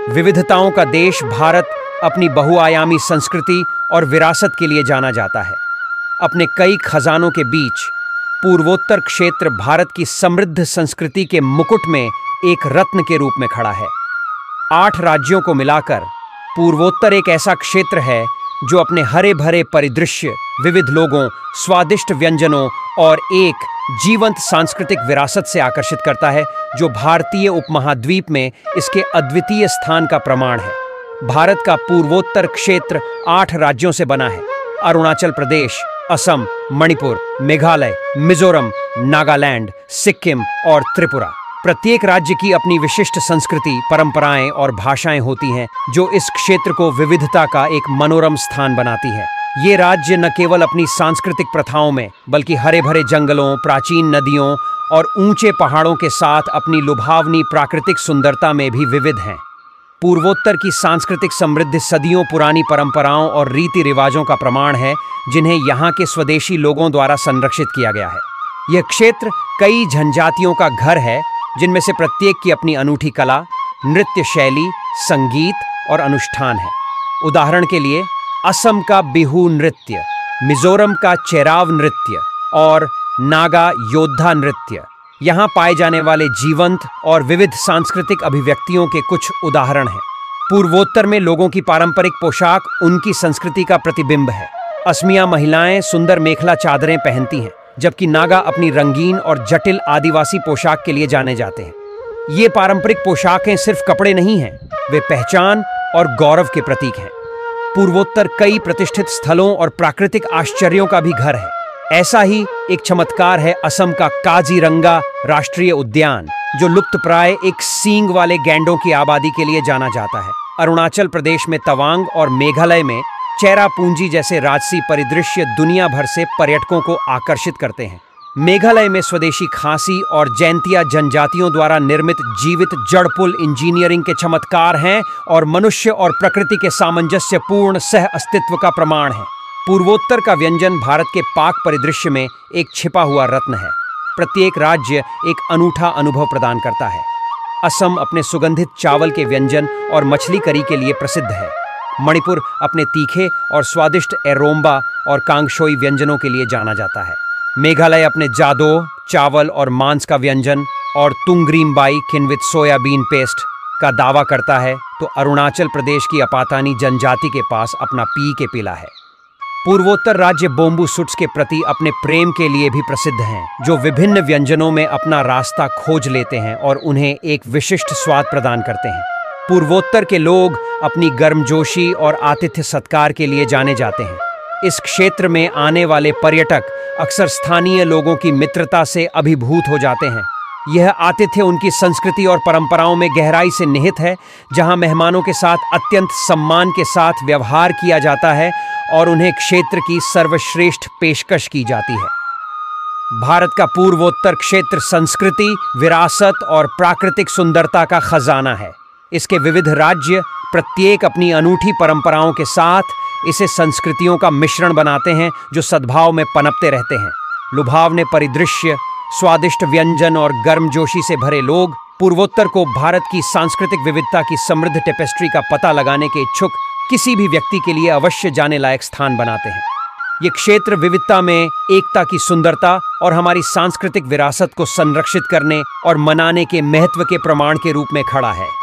विविधताओं का देश भारत अपनी बहुआयामी संस्कृति और विरासत के लिए जाना जाता है। अपने कई खजानों के बीच पूर्वोत्तर क्षेत्र भारत की समृद्ध संस्कृति के मुकुट में एक रत्न के रूप में खड़ा है। 8 राज्यों को मिलाकर पूर्वोत्तर एक ऐसा क्षेत्र है जो अपने हरे भरे परिदृश्य, विविध लोगों, स्वादिष्ट व्यंजनों और एक जीवंत सांस्कृतिक विरासत से आकर्षित करता है, जो भारतीय उपमहाद्वीप में इसके अद्वितीय स्थान का प्रमाण है। भारत का पूर्वोत्तर क्षेत्र 8 राज्यों से बना है: अरुणाचल प्रदेश, असम, मणिपुर, मेघालय, मिजोरम, नागालैंड, सिक्किम और त्रिपुरा। प्रत्येक राज्य की अपनी विशिष्ट संस्कृति, परंपराएं और भाषाएं होती हैं, जो इस क्षेत्र को विविधता का एक मनोरम स्थान बनाती है। ये राज्य न केवल अपनी सांस्कृतिक प्रथाओं में, बल्कि हरे भरे जंगलों, प्राचीन नदियों और ऊंचे पहाड़ों के साथ अपनी लुभावनी प्राकृतिक सुंदरता में भी विविध हैं। पूर्वोत्तर की सांस्कृतिक समृद्धि सदियों पुरानी परंपराओं और रीति रिवाजों का प्रमाण है, जिन्हें यहाँ के स्वदेशी लोगों द्वारा संरक्षित किया गया है। यह क्षेत्र कई जनजातियों का घर है, जिनमें से प्रत्येक की अपनी अनूठी कला, नृत्य शैली, संगीत और अनुष्ठान है। उदाहरण के लिए असम का बिहू नृत्य, मिजोरम का चेराव नृत्य और नागा योद्धा नृत्य यहाँ पाए जाने वाले जीवंत और विविध सांस्कृतिक अभिव्यक्तियों के कुछ उदाहरण हैं। पूर्वोत्तर में लोगों की पारंपरिक पोशाक उनकी संस्कृति का प्रतिबिंब है। असमिया महिलाएं सुंदर मेखला चादरें पहनती हैं, जबकि नागा अपनी रंगीन और जटिल आदिवासी पोशाक के लिए जाने जाते हैं। ये पारंपरिक पोशाकें सिर्फ कपड़े नहीं हैं, वे पहचान और गौरव के प्रतीक हैं। पूर्वोत्तर कई प्रतिष्ठित स्थलों और प्राकृतिक आश्चर्यों का भी घर है। ऐसा ही एक चमत्कार है असम का काजीरंगा राष्ट्रीय उद्यान, जो लुप्तप्राय एक सींग वाले गैंडों की आबादी के लिए जाना जाता है। अरुणाचल प्रदेश में तवांग और मेघालय में चेरापूंजी जैसे राजसी परिदृश्य दुनिया भर से पर्यटकों को आकर्षित करते हैं। मेघालय में स्वदेशी खासी और जैंतिया जनजातियों द्वारा निर्मित जीवित जड़पुल इंजीनियरिंग के चमत्कार हैं और मनुष्य और प्रकृति के सामंजस्यपूर्ण सह अस्तित्व का प्रमाण है। पूर्वोत्तर का व्यंजन भारत के पाक परिदृश्य में एक छिपा हुआ रत्न है। प्रत्येक राज्य एक अनूठा अनुभव प्रदान करता है। असम अपने सुगंधित चावल के व्यंजन और मछली करी के लिए प्रसिद्ध है। मणिपुर अपने तीखे और स्वादिष्ट एरोम्बा और कांगशोई व्यंजनों के लिए जाना जाता है। मेघालय अपने जादो, चावल और मांस का व्यंजन और तुंगरीमबाई खिन विद सोयाबीन पेस्ट का दावा करता है, तो अरुणाचल प्रदेश की अपातानी जनजाति के पास अपना पी के पिला है। पूर्वोत्तर राज्य बोम्बू सूट्स के प्रति अपने प्रेम के लिए भी प्रसिद्ध हैं, जो विभिन्न व्यंजनों में अपना रास्ता खोज लेते हैं और उन्हें एक विशिष्ट स्वाद प्रदान करते हैं। पूर्वोत्तर के लोग अपनी गर्मजोशी और आतिथ्य सत्कार के लिए जाने जाते हैं। इस क्षेत्र में आने वाले पर्यटक अक्सर स्थानीय लोगों की मित्रता से अभिभूत हो जाते हैं। यह आतिथ्य उनकी संस्कृति और परंपराओं में गहराई से निहित है, जहां मेहमानों के साथ अत्यंत सम्मान के साथ व्यवहार किया जाता है और उन्हें क्षेत्र की सर्वश्रेष्ठ पेशकश की जाती है। भारत का पूर्वोत्तर क्षेत्र संस्कृति, विरासत और प्राकृतिक सुंदरता का खजाना है। इसके विविध राज्य प्रत्येक अपनी अनूठी परंपराओं के साथ इसे संस्कृतियों का मिश्रण बनाते हैं, जो सद्भाव में पनपते रहते हैं। लुभावने परिदृश्य, स्वादिष्ट व्यंजन और गर्मजोशी से भरे लोग पूर्वोत्तर को भारत की सांस्कृतिक विविधता की समृद्ध टेपेस्ट्री का पता लगाने के इच्छुक किसी भी व्यक्ति के लिए अवश्य जाने लायक स्थान बनाते हैं। ये क्षेत्र विविधता में एकता की सुंदरता और हमारी सांस्कृतिक विरासत को संरक्षित करने और मनाने के महत्व के प्रमाण के रूप में खड़ा है।